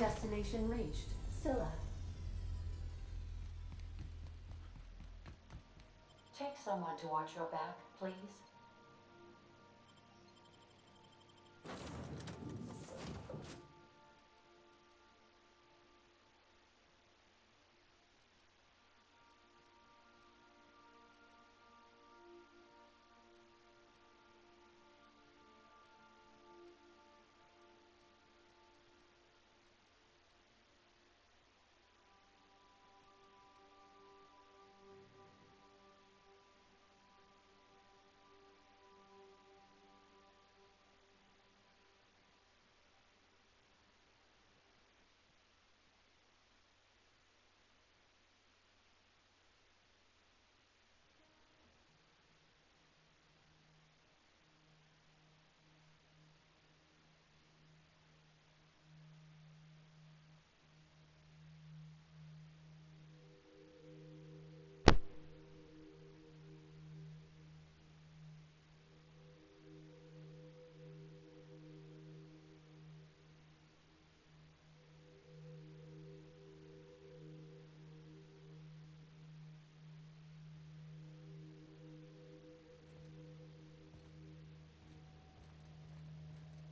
Destination reached. Scylla. Take someone to watch your back, please.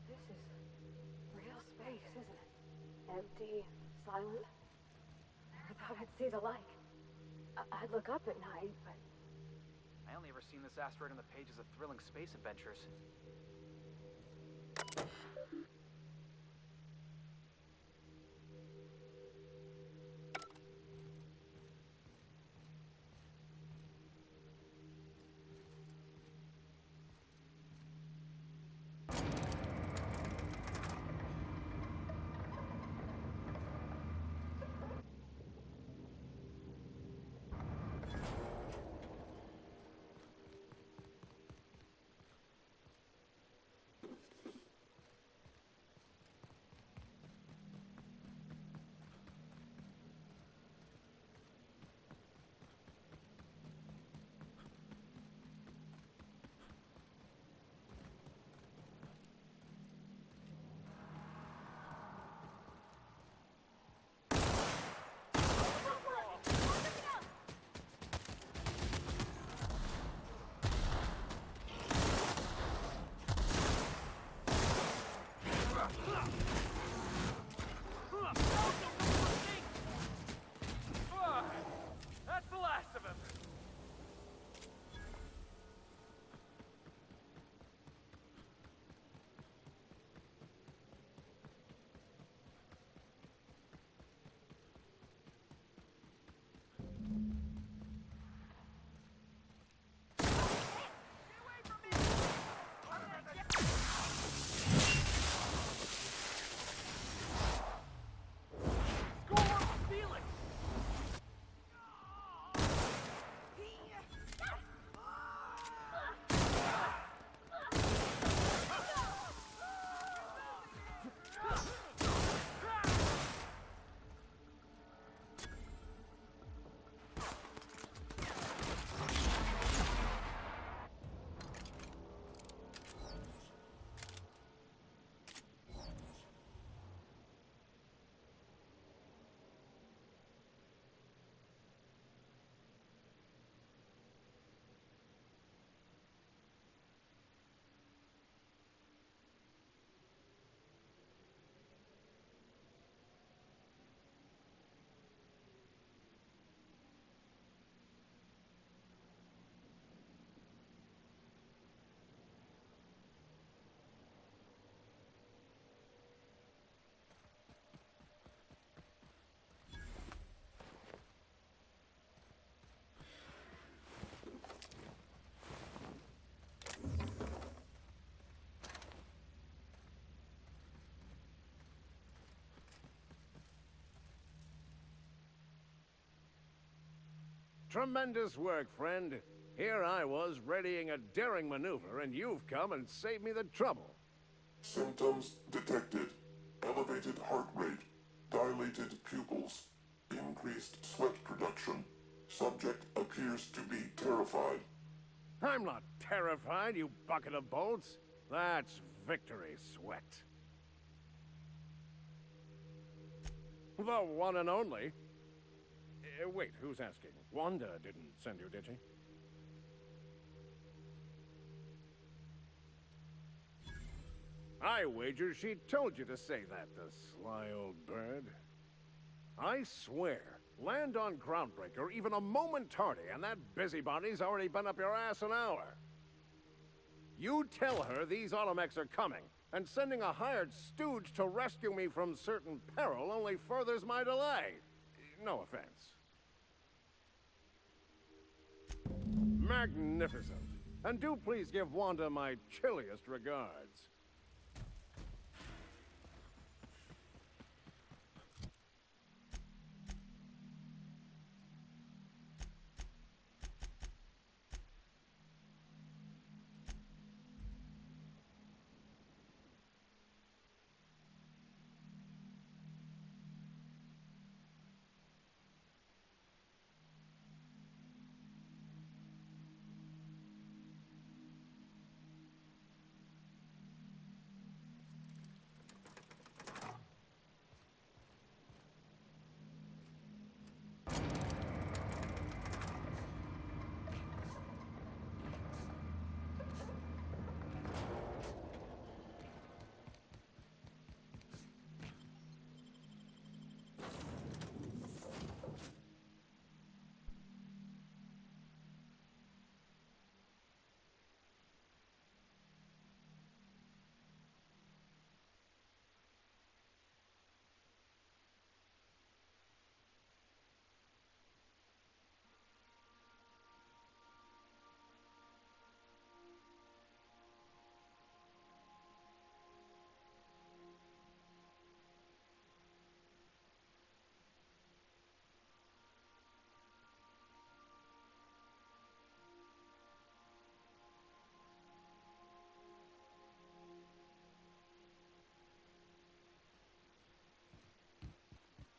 This is real space, isn't it? Empty, silent. I thought I'd see the light. I'd look up at night, but... I only ever seen this asteroid in the pages of thrilling space adventures. That's the last of him! Tremendous work, friend. Here I was readying a daring maneuver, and you've come and saved me the trouble. Symptoms detected. Elevated heart rate, dilated pupils, increased sweat production. Subject appears to be terrified. I'm not terrified, you bucket of bolts. That's victory sweat. The one and only. Wait, who's asking? Wanda didn't send you, did she? I wager she told you to say that, the sly old bird. I swear, land on Groundbreaker even a moment tardy, and that busybody's already been up your ass an hour. You tell her these Automechs are coming, and sending a hired stooge to rescue me from certain peril only furthers my delay. No offense. Magnificent. And do please give Wanda my chilliest regards.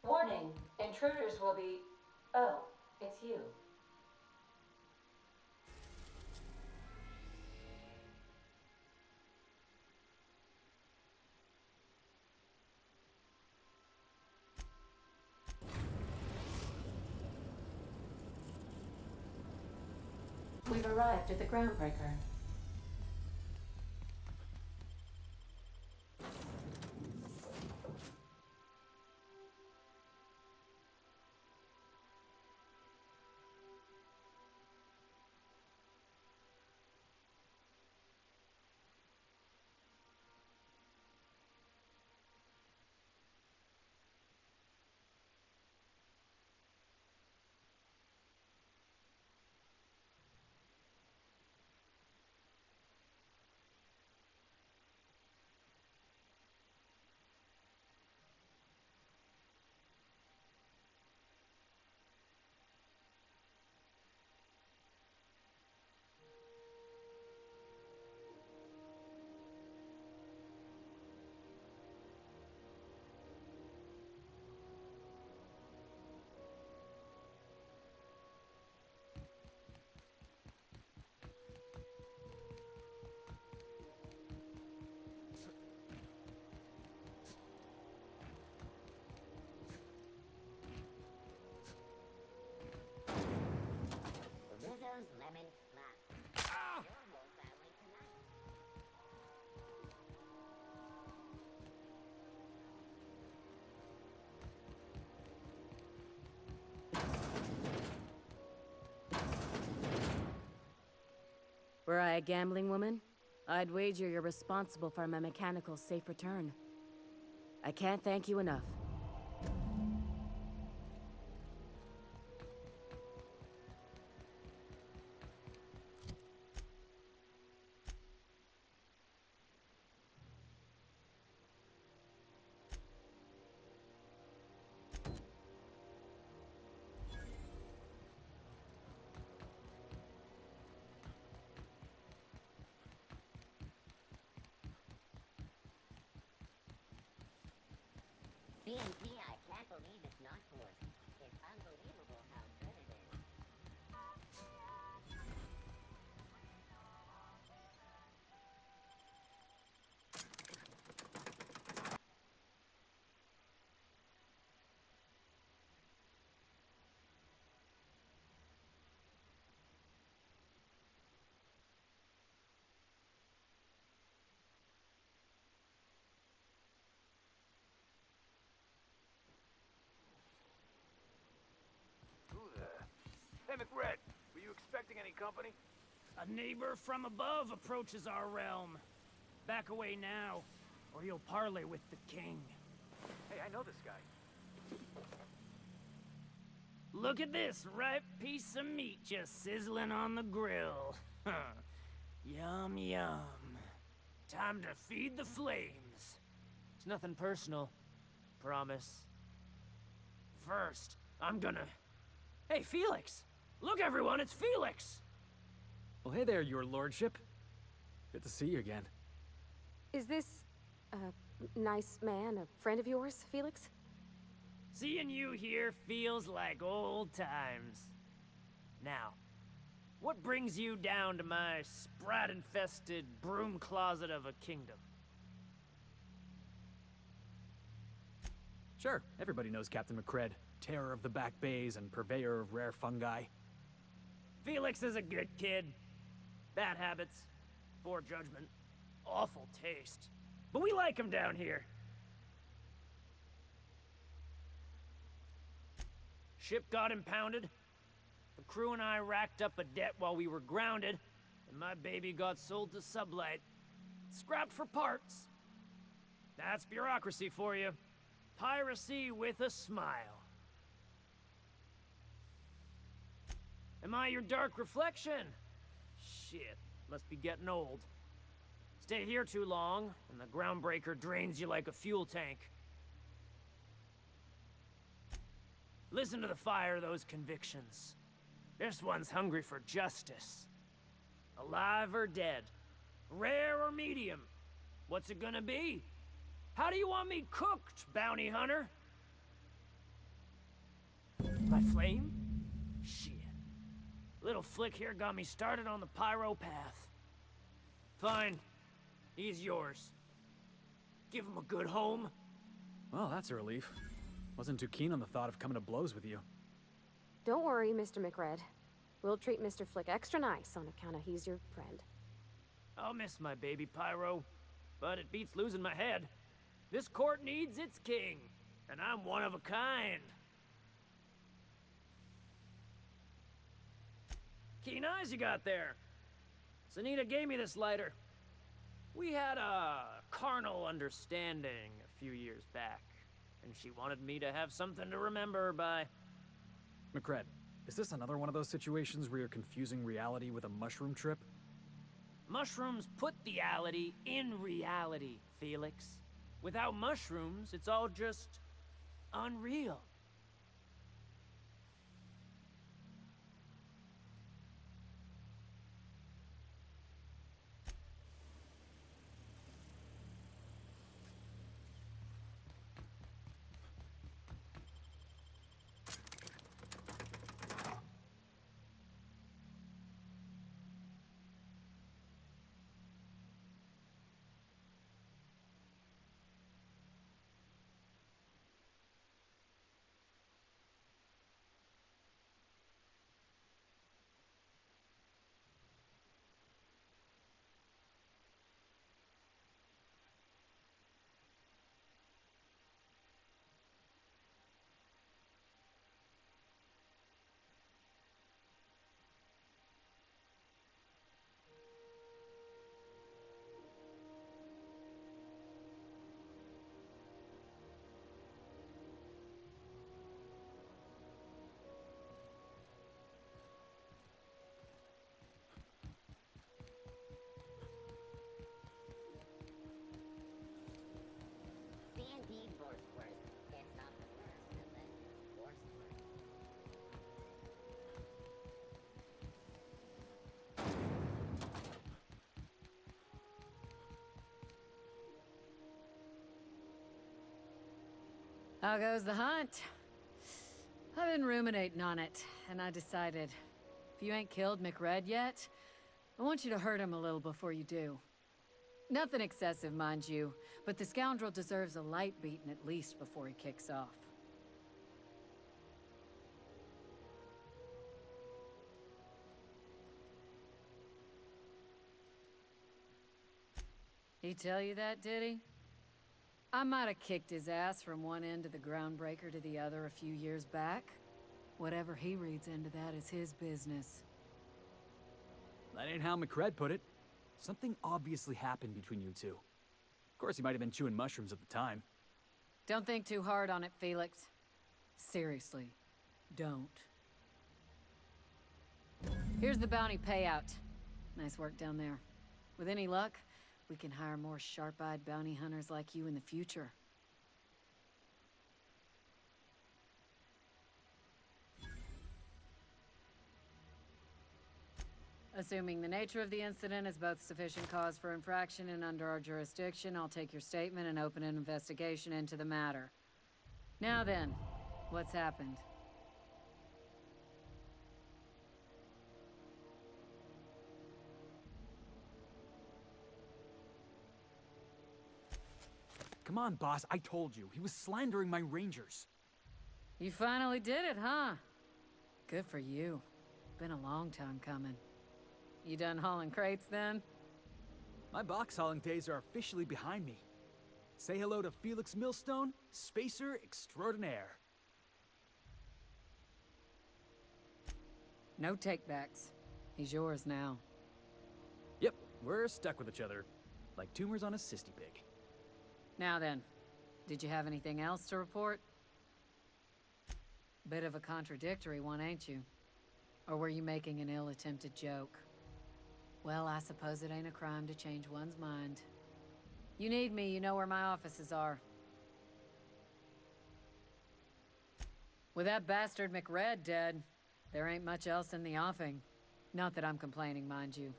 Warning, intruders will be... Oh, it's you. We've arrived at the Groundbreaker. Rizzo's lemon fluff. Your whole family tonight. Were I a gambling woman, I'd wager you're responsible for my mechanical safe return. I can't thank you enough. Feel Hey, McRed, were you expecting any company? A neighbor from above approaches our realm. Back away now, or you'll parley with the king. Hey, I know this guy. Look at this ripe piece of meat just sizzling on the grill. Yum, yum. Time to feed the flames. It's nothing personal. Promise. First, I'm gonna... Hey, Felix! Look, everyone, it's Felix! Well, hey there, your lordship. Good to see you again. Is this a nice man, a friend of yours, Felix? Seeing you here feels like old times. Now, what brings you down to my sprat-infested broom closet of a kingdom? Sure, everybody knows Captain McCred, terror of the back bays and purveyor of rare fungi. Felix is a good kid. Bad habits, poor judgment, awful taste. But we like him down here. Ship got impounded. The crew and I racked up a debt while we were grounded, and my baby got sold to Sublight. Scrapped for parts. That's bureaucracy for you. Piracy with a smile. Am I your dark reflection? Shit, must be getting old. Stay here too long, and the groundbreaker drains you like a fuel tank. Listen to the fire of those convictions. This one's hungry for justice. Alive or dead? Rare or medium? What's it gonna be? How do you want me cooked, bounty hunter? My flame? Shit. Little flick here got me started on the pyro path. Fine. He's yours. Give him a good home. Well, that's a relief. Wasn't too keen on the thought of coming to blows with you. Don't worry, Mr. McRed. We'll treat Mr. Flick extra nice on account of he's your friend. I'll miss my baby Pyro, but it beats losing my head. This court needs its king, and I'm one of a kind. Keen eyes you got there. Sanita gave me this lighter. We had a carnal understanding a few years back, and she wanted me to have something to remember her by. McCred, is this another one of those situations where you're confusing reality with a mushroom trip? Mushrooms put theality in reality, Felix. Without mushrooms, it's all just unreal. Sandy Borsworth. It's not the worst unless it's Borsworth. How goes the hunt? I've been ruminating on it, and I decided, if you ain't killed McRed yet, I want you to hurt him a little before you do. Nothing excessive, mind you, but the scoundrel deserves a light beating at least before he kicks off. He tell you that, did he? I might have kicked his ass from one end of the groundbreaker to the other a few years back. Whatever he reads into that is his business. That ain't how McRed put it. Something obviously happened between you two. Of course, he might have been chewing mushrooms at the time. Don't think too hard on it, Felix. Seriously, don't. Here's the bounty payout. Nice work down there. With any luck, we can hire more sharp-eyed bounty hunters like you in the future. Assuming the nature of the incident is both sufficient cause for infraction and under our jurisdiction, I'll take your statement and open an investigation into the matter. Now then, what's happened? Come on, boss, I told you. He was slandering my rangers. You finally did it, huh? Good for you. Been a long time coming. You done hauling crates then? My box hauling days are officially behind me. Say hello to Felix Millstone, spacer extraordinaire. No takebacks. He's yours now. Yep, we're stuck with each other, like tumors on a cysty pig. Now then, did you have anything else to report? Bit of a contradictory one, ain't you? Or were you making an ill-attempted joke? Well, I suppose it ain't a crime to change one's mind. You need me, you know where my offices are. With that bastard McRed dead, there ain't much else in the offing. Not that I'm complaining, mind you.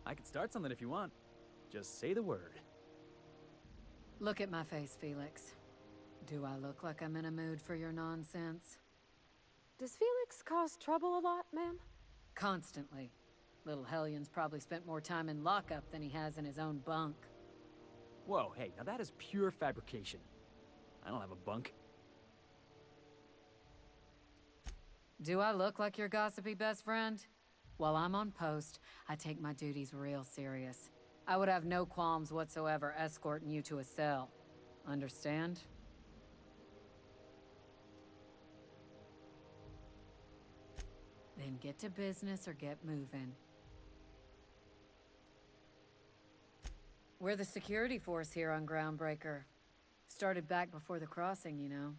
I could start something if you want. Just say the word. Look at my face, Felix. Do I look like I'm in a mood for your nonsense? Does Felix cause trouble a lot, ma'am? Constantly. Little Hellion's probably spent more time in lockup than he has in his own bunk. Whoa, hey, now that is pure fabrication. I don't have a bunk. Do I look like your gossipy best friend? While I'm on post, I take my duties real serious. I would have no qualms whatsoever escorting you to a cell. Understand? Then get to business or get moving. We're the security force here on Groundbreaker. Started back before the crossing, you know.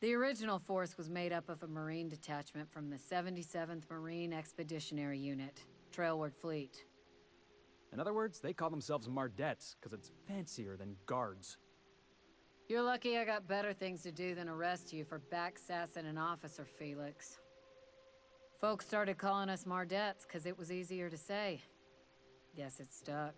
The original force was made up of a Marine detachment from the 77th Marine Expeditionary Unit, Trailward Fleet. In other words, they call themselves Mardettes, because it's fancier than guards. You're lucky I got better things to do than arrest you for backsassing an officer, Felix. Folks started calling us Mardettes because it was easier to say. Guess it stuck.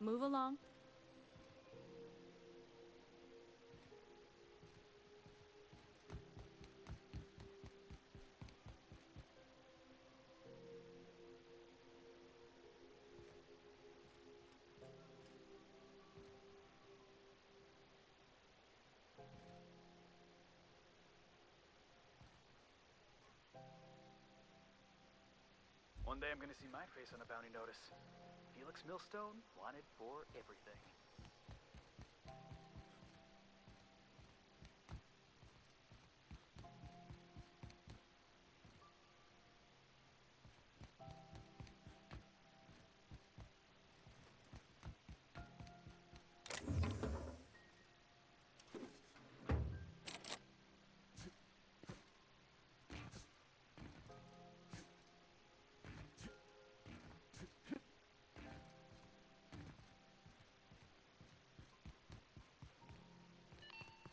Move along. One day I'm gonna see my face on a bounty notice. Felix Millstone, wanted for everything.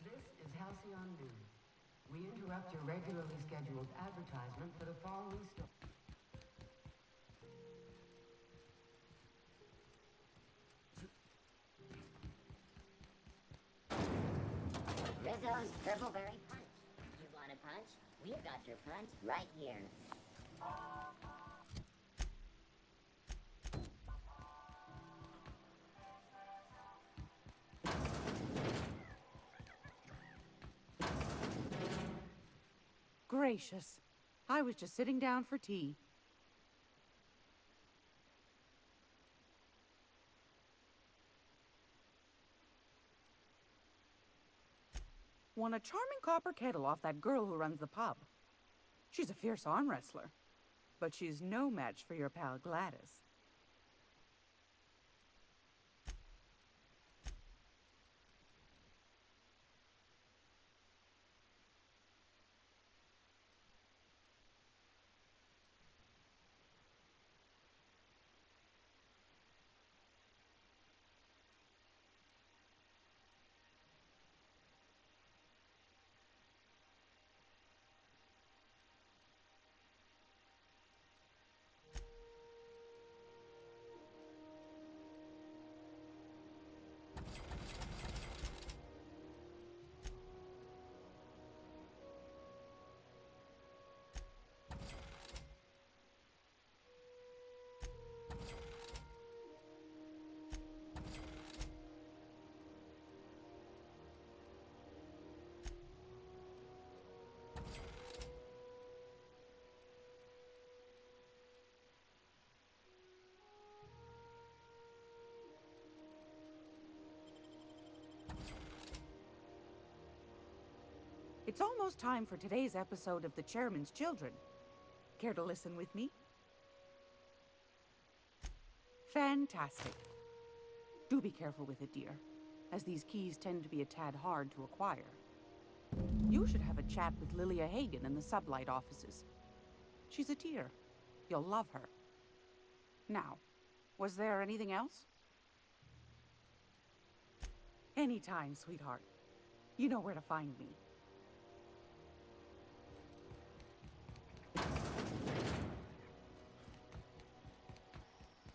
This is Halcyon News. We interrupt your regularly scheduled advertisement for the following story. Rizzo's Purpleberry Punch. You want a punch? We've got your punch right here. Gracious. I was just sitting down for tea. Won a charming copper kettle off that girl who runs the pub. She's a fierce arm wrestler, but she's no match for your pal Gladys. It's almost time for today's episode of The Chairman's Children. Care to listen with me? Fantastic. Do be careful with it, dear, as these keys tend to be a tad hard to acquire. You should have a chat with Lilia Hagen in the Sublight offices. She's a dear. You'll love her. Now, was there anything else? Anytime, sweetheart. You know where to find me.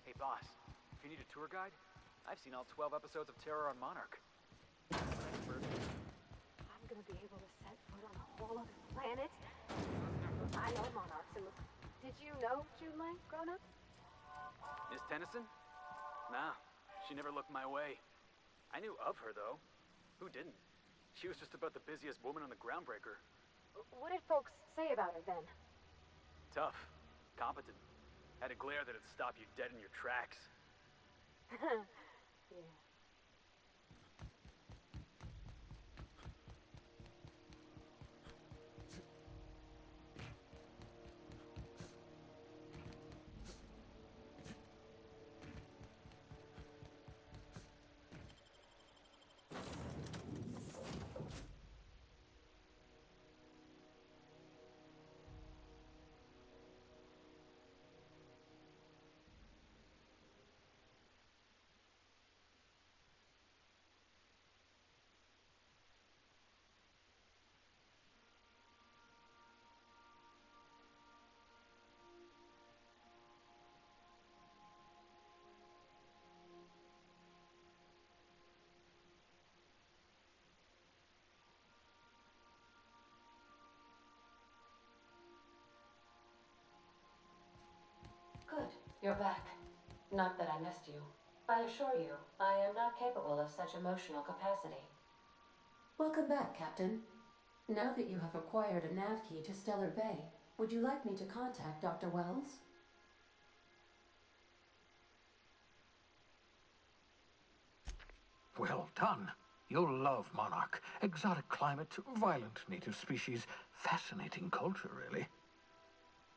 Hey, boss. If you need a tour guide, I've seen all 12 episodes of Terror on Monarch. Expert. I'm gonna be able to set foot on a whole other planet. I know monarchs, and did you know Jude Lang grown up? Miss Tennyson? Nah, she never looked my way. I knew of her, though. Who didn't? She was just about the busiest woman on the Groundbreaker. What did folks say about her then? Tough. Competent. Had a glare that'd stop you dead in your tracks. Yeah. Good, you're back. Not that I missed you. I assure you, I am not capable of such emotional capacity. Welcome back, Captain. Now that you have acquired a nav key to Stellar Bay, would you like me to contact Dr. Wells? Well done. You'll love Monarch. Exotic climate, violent native species, fascinating culture, really.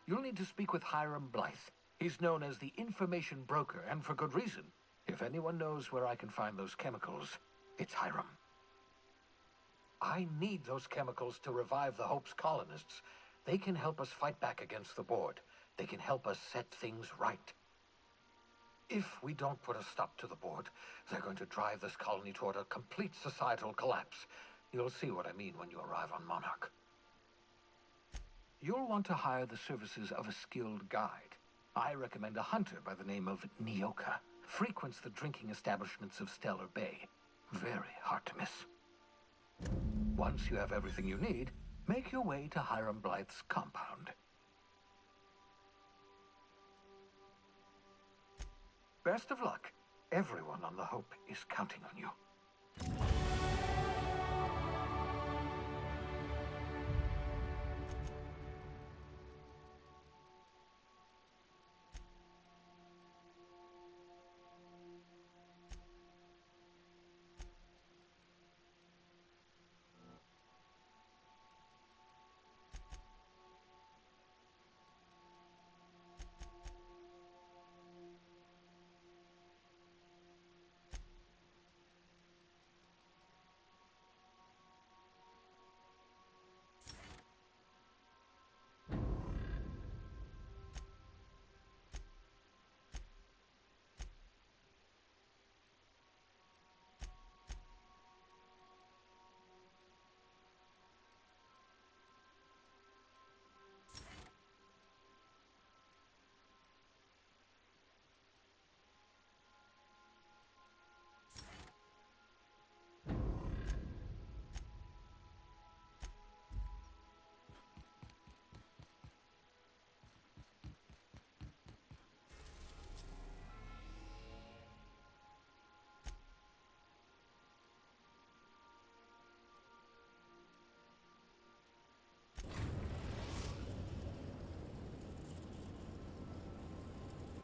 You'll need to speak with Hiram Blythe. He's known as the information broker, and for good reason. If anyone knows where I can find those chemicals, it's Hiram. I need those chemicals to revive the Hope's colonists. They can help us fight back against the Board. They can help us set things right. If we don't put a stop to the Board, they're going to drive this colony toward a complete societal collapse. You'll see what I mean when you arrive on Monarch. You'll want to hire the services of a skilled guide. I recommend a hunter by the name of Nyoka. Frequents the drinking establishments of Stellar Bay. Very hard to miss. Once you have everything you need, make your way to Hiram Blythe's compound. Best of luck. Everyone on the Hope is counting on you.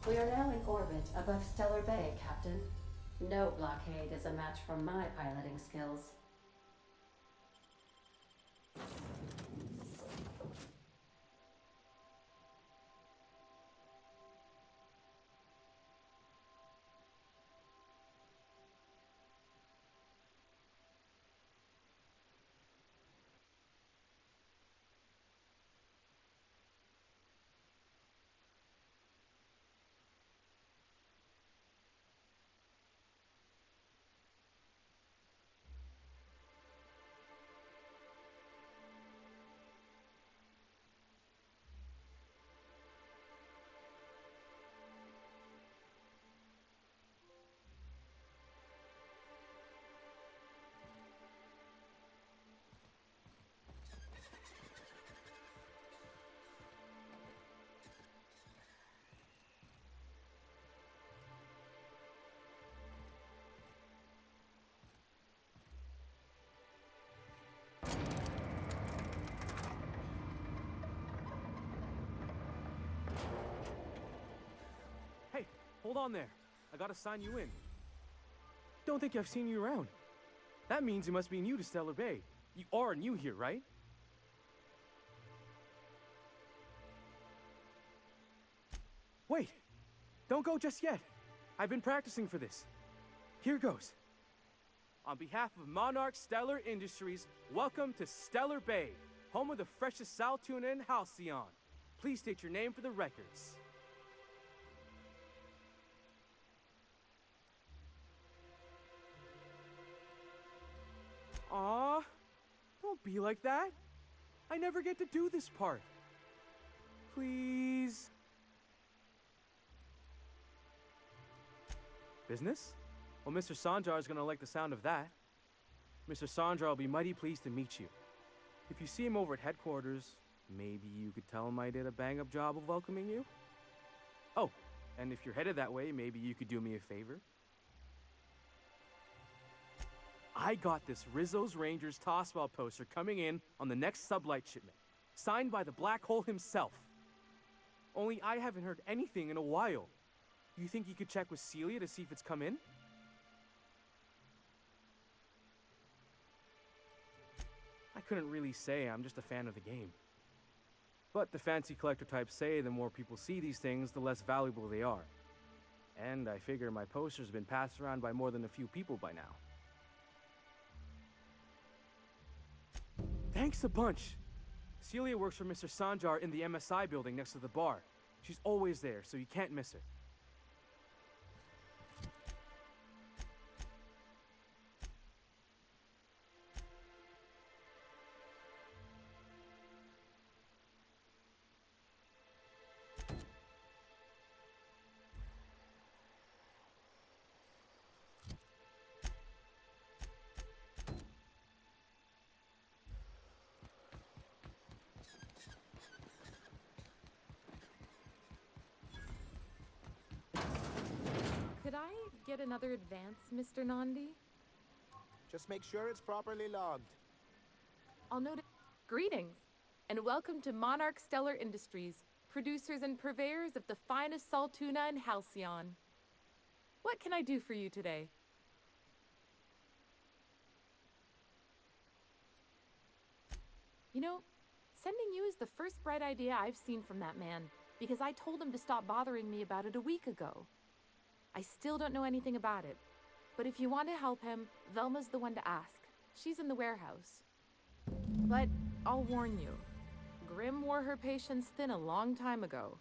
We are now in orbit above Stellar Bay, Captain. No blockade is a match for my piloting skills. Hey, hold on there. I gotta sign you in. Don't think I've seen you around. That means you must be new to Stellar Bay. You are new here, right? Wait! Don't go just yet. I've been practicing for this. Here goes. On behalf of Monarch Stellar Industries, welcome to Stellar Bay, home of the freshest sal tuna in Halcyon. Please state your name for the records. Aw, don't be like that. I never get to do this part. Please. Business? Well, Mr. Sanjar is gonna like the sound of that. Mr. Sanjar will be mighty pleased to meet you. If you see him over at headquarters, maybe you could tell him I did a bang-up job of welcoming you? Oh, and if you're headed that way, maybe you could do me a favor? I got this Rizzo's Rangers tossball poster coming in on the next sublight shipment, signed by the Black Hole himself. Only I haven't heard anything in a while. You think you could check with Celia to see if it's come in? I couldn't really say, I'm just a fan of the game. But the fancy collector types say the more people see these things, the less valuable they are. And I figure my poster's been passed around by more than a few people by now. Thanks a bunch. Celia works for Mr. Sanjar in the MSI building next to the bar. She's always there, so you can't miss her. get another advance, Mr. Nandi? Just make sure it's properly logged. I'll note it. Greetings, and welcome to Monarch Stellar Industries, producers and purveyors of the finest salt tuna in Halcyon. What can I do for you today? You know, sending you is the first bright idea I've seen from that man, because I told him to stop bothering me about it a week ago. I still don't know anything about it, but if you want to help him, Velma's the one to ask. She's in the warehouse. But I'll warn you, Grimm wore her patience thin a long time ago.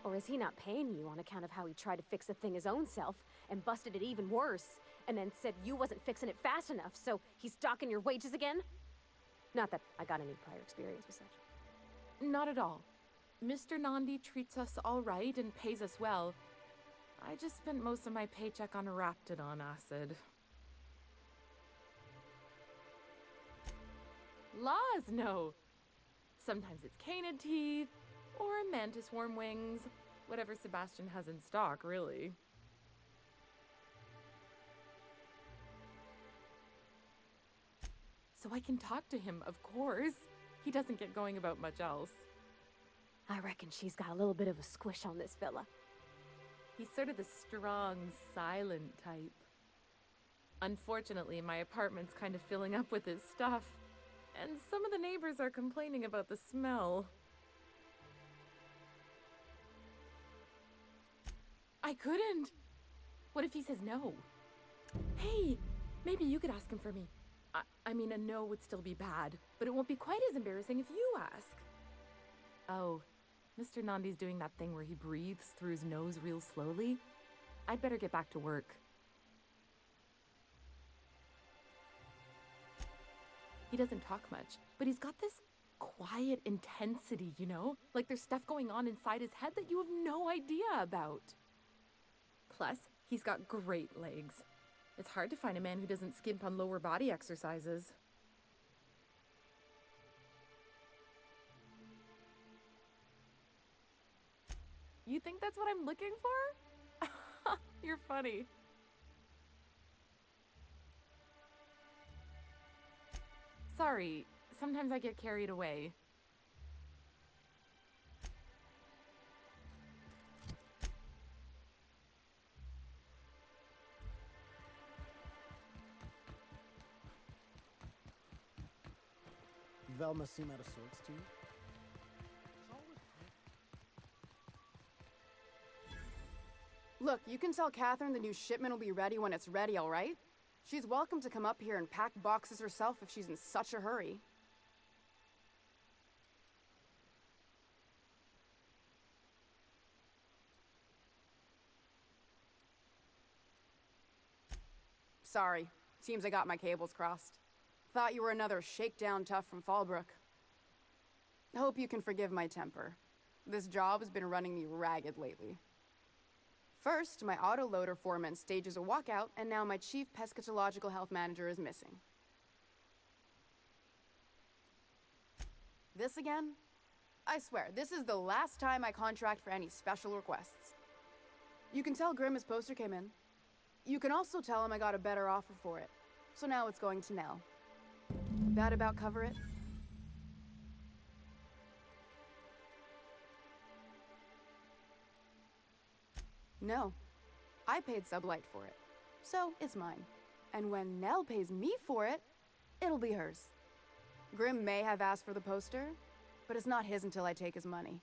Or is he not paying you on account of how he tried to fix the thing his own self and busted it even worse, and then said you wasn't fixing it fast enough, so he's docking your wages again? Not that I got any prior experience with such. Not at all. Mr. Nandi treats us all right and pays us well. I just spent most of my paycheck on Raptidon acid. Laws, no. Sometimes it's canid teeth, or mantis worm wings. Whatever Sebastian has in stock, really. So I can talk to him, of course. He doesn't get going about much else. I reckon she's got a little bit of a squish on this fella. He's sort of the strong, silent type. Unfortunately, my apartment's kind of filling up with his stuff, and some of the neighbors are complaining about the smell. I couldn't. What if he says no? Hey, maybe you could ask him for me. I mean, a no would still be bad, but it won't be quite as embarrassing if you ask. Oh, Mr. Nandi's doing that thing where he breathes through his nose real slowly. I'd better get back to work. He doesn't talk much, but he's got this quiet intensity, you know? Like there's stuff going on inside his head that you have no idea about. Plus, he's got great legs. It's hard to find a man who doesn't skimp on lower body exercises. You think that's what I'm looking for? You're funny. Sorry, sometimes I get carried away. Velma seem out of sorts to you? Look, you can tell Catherine the new shipment will be ready when it's ready, all right? She's welcome to come up here and pack boxes herself if she's in such a hurry. Sorry. Seems I got my cables crossed. Thought you were another shakedown tough from Fallbrook. Hope you can forgive my temper. This job has been running me ragged lately. First, my autoloader foreman stages a walkout, and now my chief pescatological health manager is missing. This again? I swear, this is the last time I contract for any special requests. You can tell Grimm his poster came in. You can also tell him I got a better offer for it. So now it's going to Nell. That about cover it? No. I paid Sublight for it. So it's mine. And when Nell pays me for it, it'll be hers. Grimm may have asked for the poster, but it's not his until I take his money.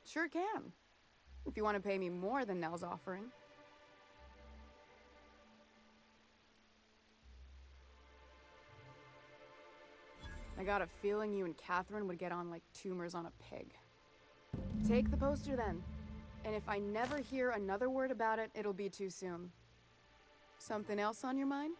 Sure can. If you want to pay me more than Nell's offering. I got a feeling you and Catherine would get on like tumors on a pig. Take the poster then. And if I never hear another word about it, it'll be too soon. Something else on your mind?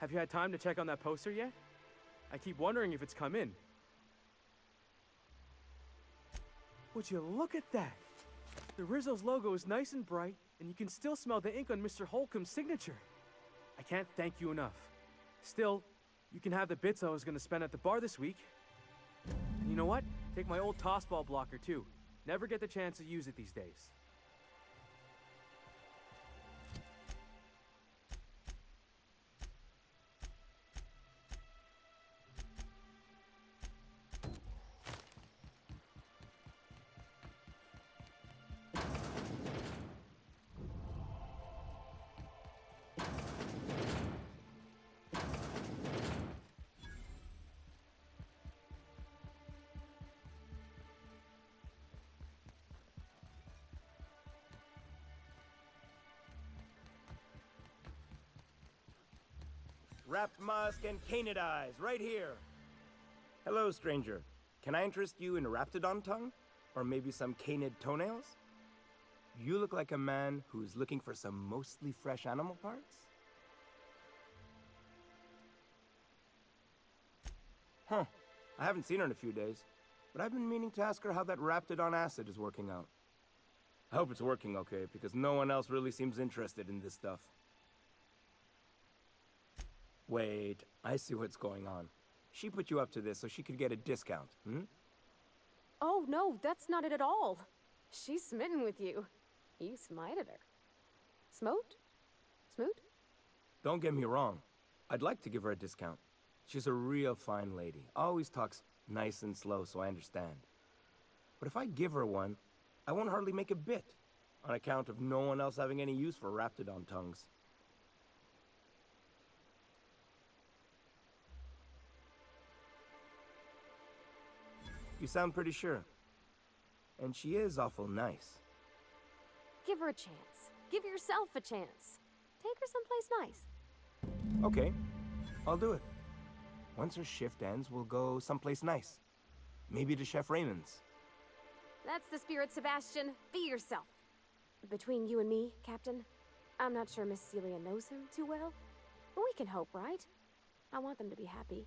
Have you had time to check on that poster yet? I keep wondering if it's come in. Would you look at that? The Rizzo's logo is nice and bright, and you can still smell the ink on Mr. Holcomb's signature. I can't thank you enough. Still, you can have the bits I was gonna spend at the bar this week. And you know what? Take my old tossball blocker too. Never get the chance to use it these days. Wrapped musk and canid eyes, right here. Hello, stranger. Can I interest you in raptidon tongue? Or maybe some canid toenails? You look like a man who's looking for some mostly fresh animal parts? Huh. I haven't seen her in a few days, but I've been meaning to ask her how that raptidon acid is working out. I hope it's working okay, because no one else really seems interested in this stuff. Wait, I see what's going on. She put you up to this so she could get a discount, hmm? Oh, no, that's not it at all. She's smitten with you. You smited her. Smote? Smoot? Don't get me wrong. I'd like to give her a discount. She's a real fine lady. Always talks nice and slow, so I understand. But if I give her one, I won't hardly make a bit, on account of no one else having any use for raptidon tongues. You sound pretty sure. And she is awful nice. Give her a chance. Give yourself a chance. Take her someplace nice. Okay, I'll do it. Once her shift ends, we'll go someplace nice. Maybe to Chef Raymond's. That's the spirit, Sebastian. Be yourself. Between you and me, Captain, I'm not sure Miss Celia knows him too well. But we can hope, right? I want them to be happy.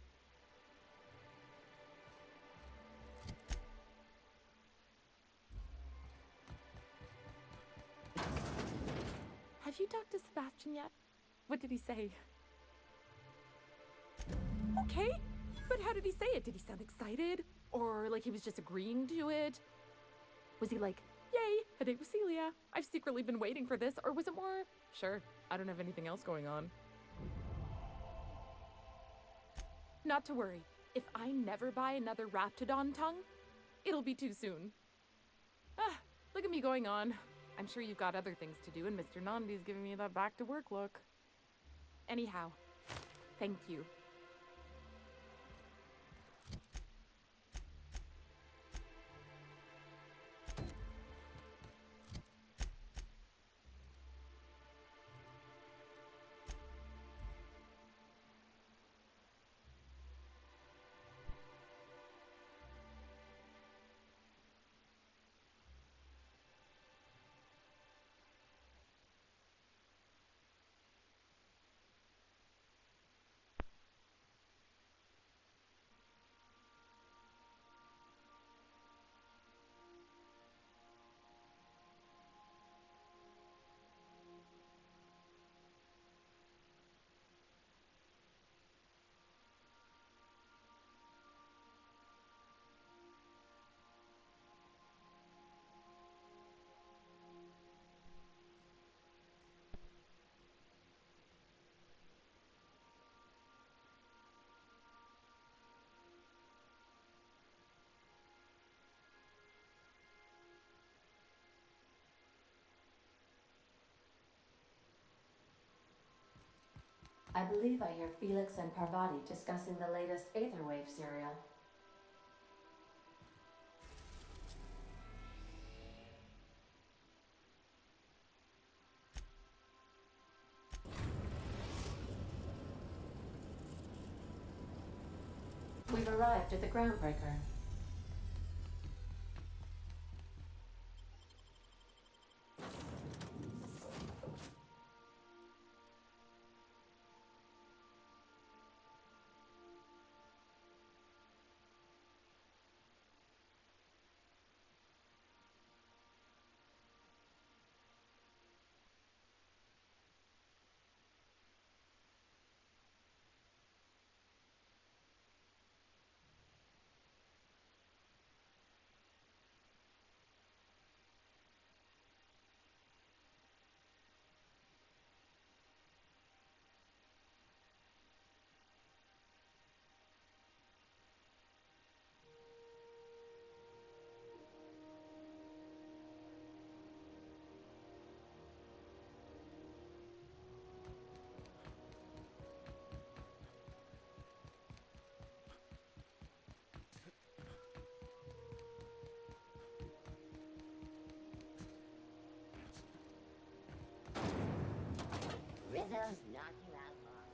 Have you talked to Sebastian yet? What did he say? Okay, but how did he say it? Did he sound excited? Or like he was just agreeing to it? Was he like, yay, a date with Celia. I've secretly been waiting for this. Or was it more, sure, I don't have anything else going on. Not to worry. If I never buy another Raptidon tongue, it'll be too soon. Ah, look at me going on. I'm sure you've got other things to do, and Mr. Nandi's giving me that back-to-work look. Anyhow, thank you. I believe I hear Felix and Parvati discussing the latest Aetherwave serial. We've arrived at the groundbreaker. Sizzles knock you out long.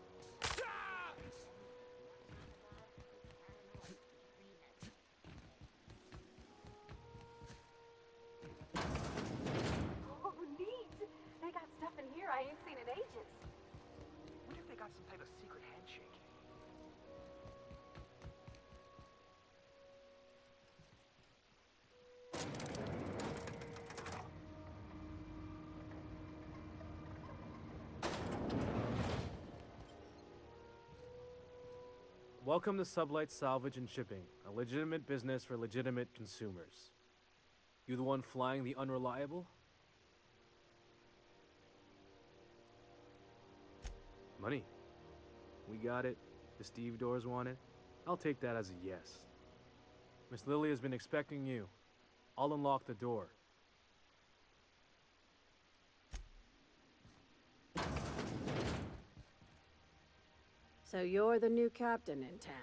Oh, neat! They got stuff in here I ain't seen in ages. Wonder if they got some type of secret handshake. Welcome to Sublight Salvage and Shipping, a legitimate business for legitimate consumers. You the one flying the unreliable? Money. We got it. The Steve Doors want it. I'll take that as a yes. Miss Lily has been expecting you. I'll unlock the door. So you're the new captain in town.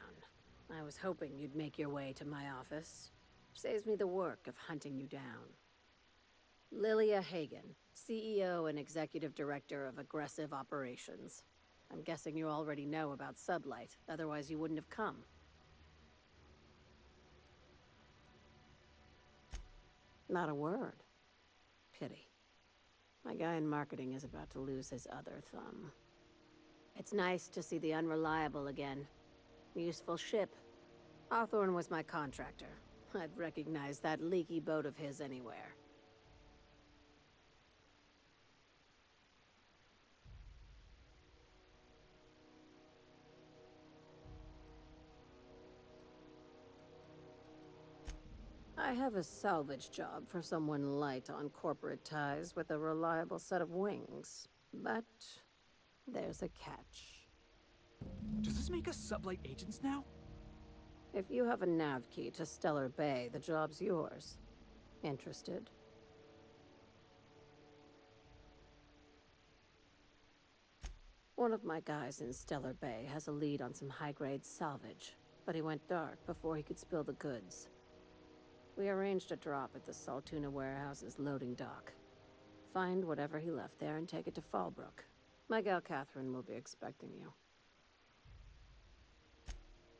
I was hoping you'd make your way to my office. Saves me the work of hunting you down. Lilia Hagen, CEO and Executive Director of Aggressive Operations. I'm guessing you already know about Sublight, otherwise you wouldn't have come. Not a word. Pity. My guy in marketing is about to lose his other thumb. It's nice to see the Unreliable again. Useful ship. Hawthorne was my contractor. I'd recognize that leaky boat of his anywhere. I have a salvage job for someone light on corporate ties with a reliable set of wings. But there's a catch. Does this make us Sublight agents now? If you have a nav key to Stellar Bay, the job's yours. Interested? One of my guys in Stellar Bay has a lead on some high-grade salvage, but he went dark before he could spill the goods. We arranged a drop at the Saltuna warehouse's loading dock. Find whatever he left there and take it to Fallbrook. My gal Catherine will be expecting you.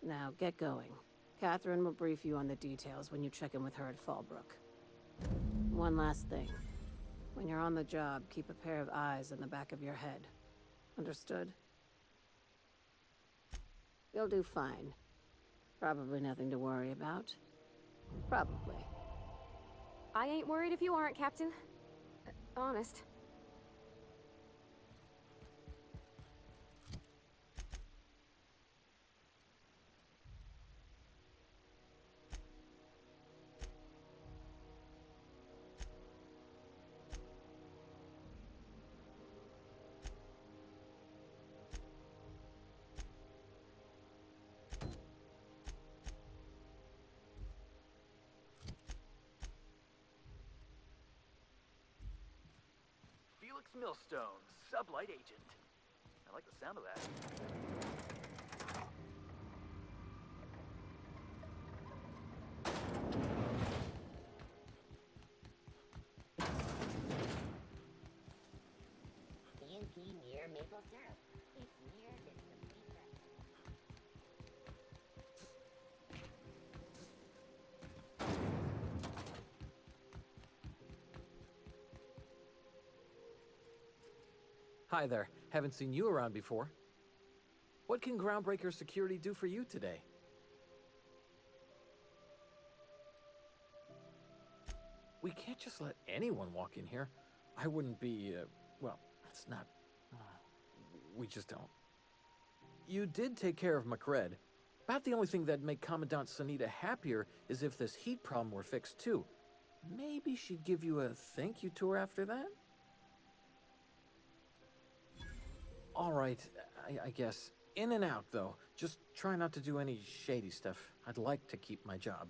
Now, get going. Catherine will brief you on the details when you check in with her at Fallbrook. One last thing. When you're on the job, keep a pair of eyes in the back of your head. Understood? You'll do fine. Probably nothing to worry about. Probably. I ain't worried if you aren't, Captain. Honest. Felix Millstone, Sublight agent. I like the sound of that. C&P near maple syrup. It's near this complete breakfast. Hi there. Haven't seen you around before. What can Groundbreaker Security do for you today? We can't just let anyone walk in here. I wouldn't be, well, it's not... we just don't. You did take care of McRed. About the only thing that'd make Commandant Sunita happier is if this heat problem were fixed too. Maybe she'd give you a thank you tour after that? All right, I guess. In and out, though. Just try not to do any shady stuff. I'd like to keep my job.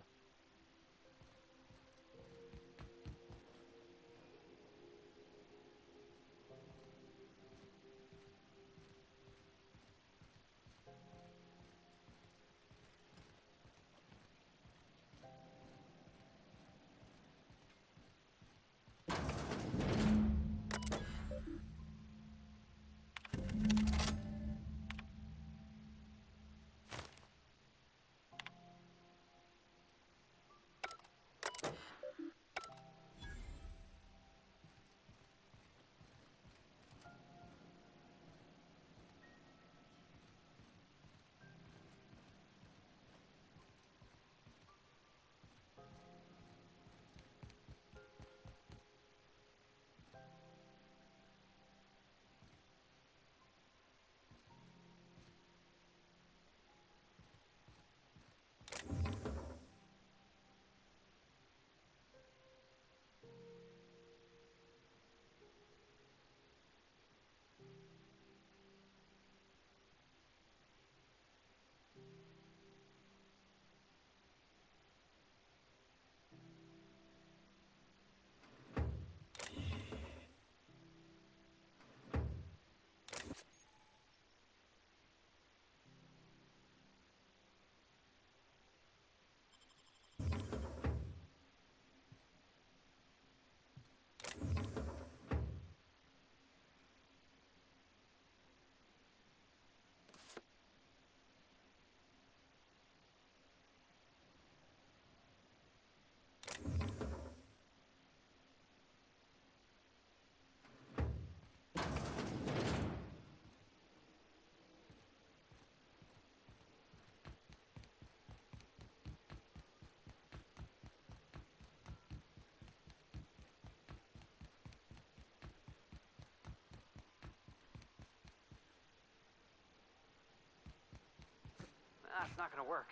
it's not gonna work.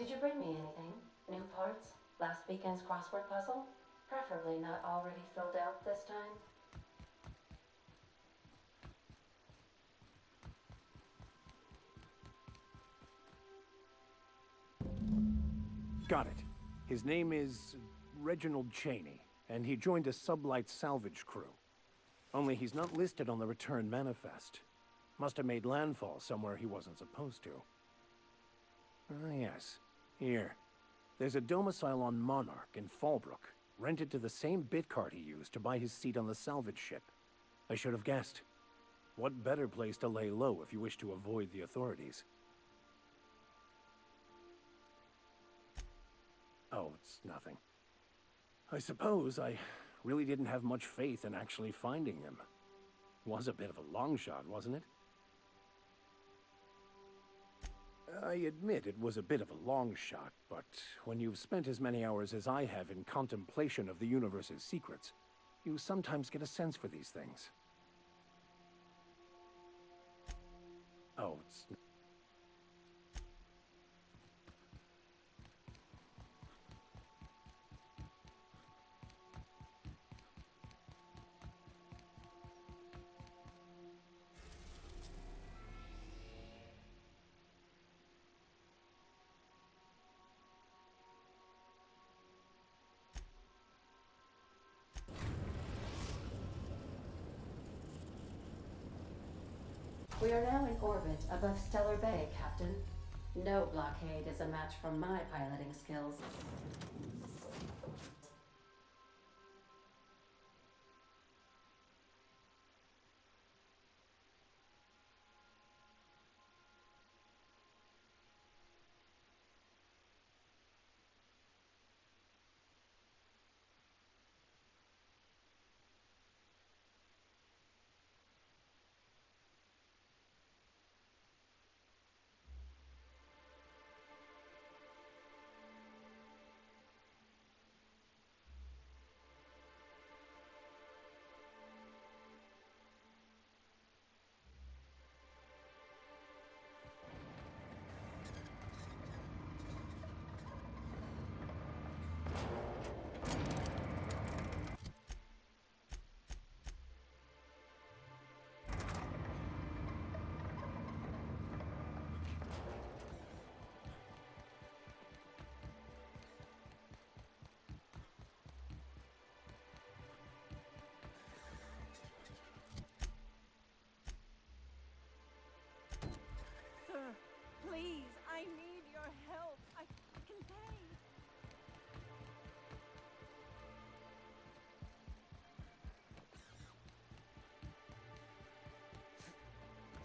Did you bring me anything? New parts? Last weekend's crossword puzzle? Preferably not already filled out this time. Got it. His name is Reginald Cheney, and he joined a sublight salvage crew. Only he's not listed on the return manifest. Must have made landfall somewhere he wasn't supposed to. Ah, yes. Here. There's a domicile on Monarch in Fallbrook, rented to the same bit card he used to buy his seat on the salvage ship. I should have guessed. What better place to lay low if you wish to avoid the authorities? Oh, it's nothing. I suppose I really didn't have much faith in actually finding him. Was a bit of a long shot, wasn't it? I admit it was a bit of a long shot, but when you've spent as many hours as I have in contemplation of the universe's secrets, you sometimes get a sense for these things. Oh, it's... We are now in orbit above Stellar Bay, Captain. No blockade is a match for my piloting skills. Sir, please, I need your help. I can pay.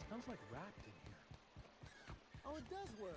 Smells like wrapped in here. Oh, it does work.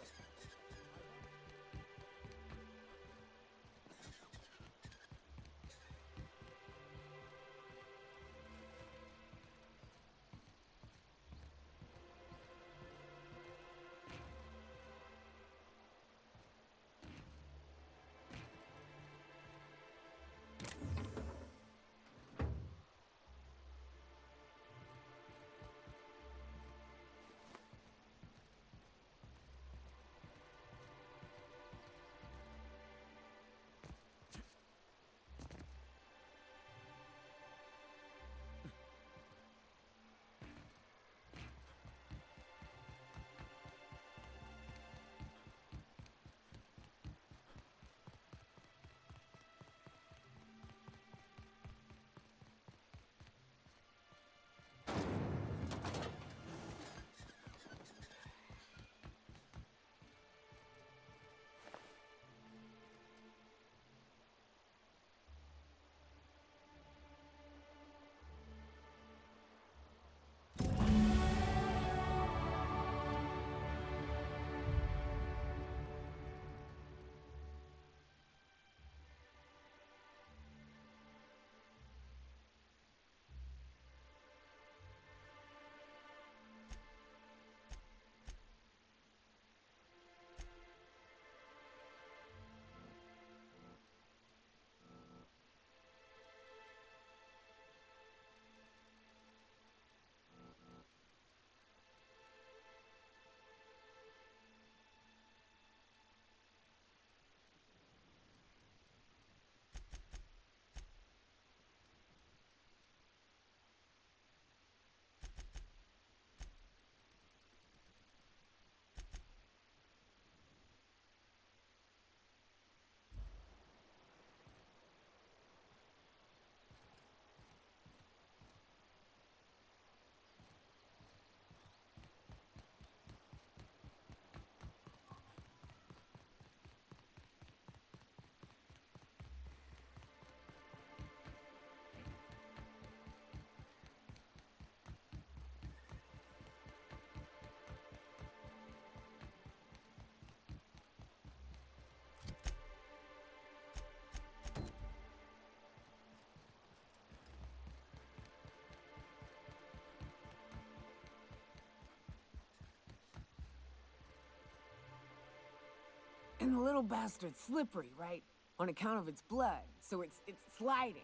And the little bastard's slippery, right? On account of its blood, so it's sliding.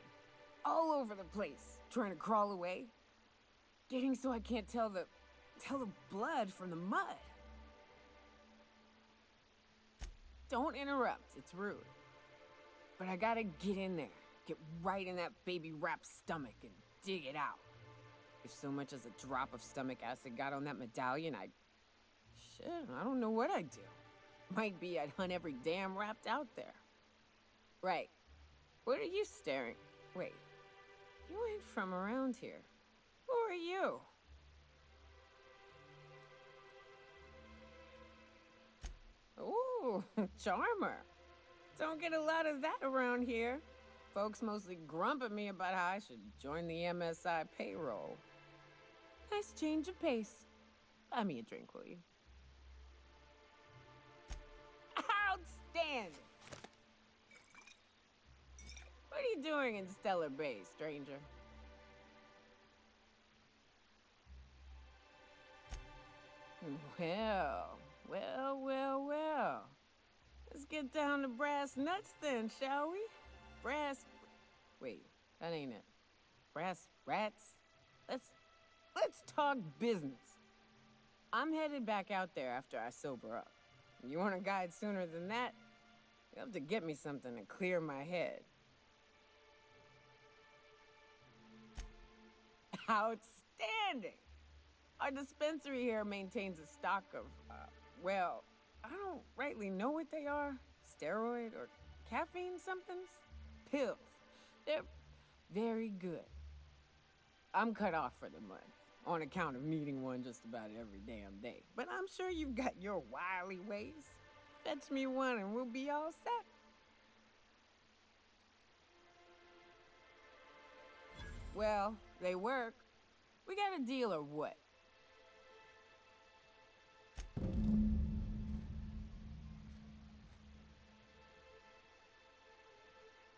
All over the place, trying to crawl away. Getting so I can't tell the blood from the mud. Don't interrupt, it's rude. But I gotta get in there, get right in that baby rap's stomach and dig it out. If so much as a drop of stomach acid got on that medallion, shit, I don't know what I'd do. Might be I'd hunt every damn rapt out there. Right. What are you staring? Wait. You ain't from around here. Who are you? Ooh, charmer. Don't get a lot of that around here. Folks mostly grump at me about how I should join the MSI payroll. Nice change of pace. Buy me a drink, will you? Outstanding! What are you doing in Stellar Bay, stranger? Well. Let's get down to brass nuts then, shall we? Wait, that ain't it. Brass rats? Let's talk business. I'm headed back out there after I sober up. You want a guide sooner than that? You'll have to get me something to clear my head. Outstanding! Our dispensary here maintains a stock of, well, I don't rightly know what they are. Steroid or caffeine somethings? Pills. They're very good. I'm cut off for the month, on account of needing one just about every damn day. But I'm sure you've got your wily ways. Fetch me one and we'll be all set. Well, they work. We got a deal or what?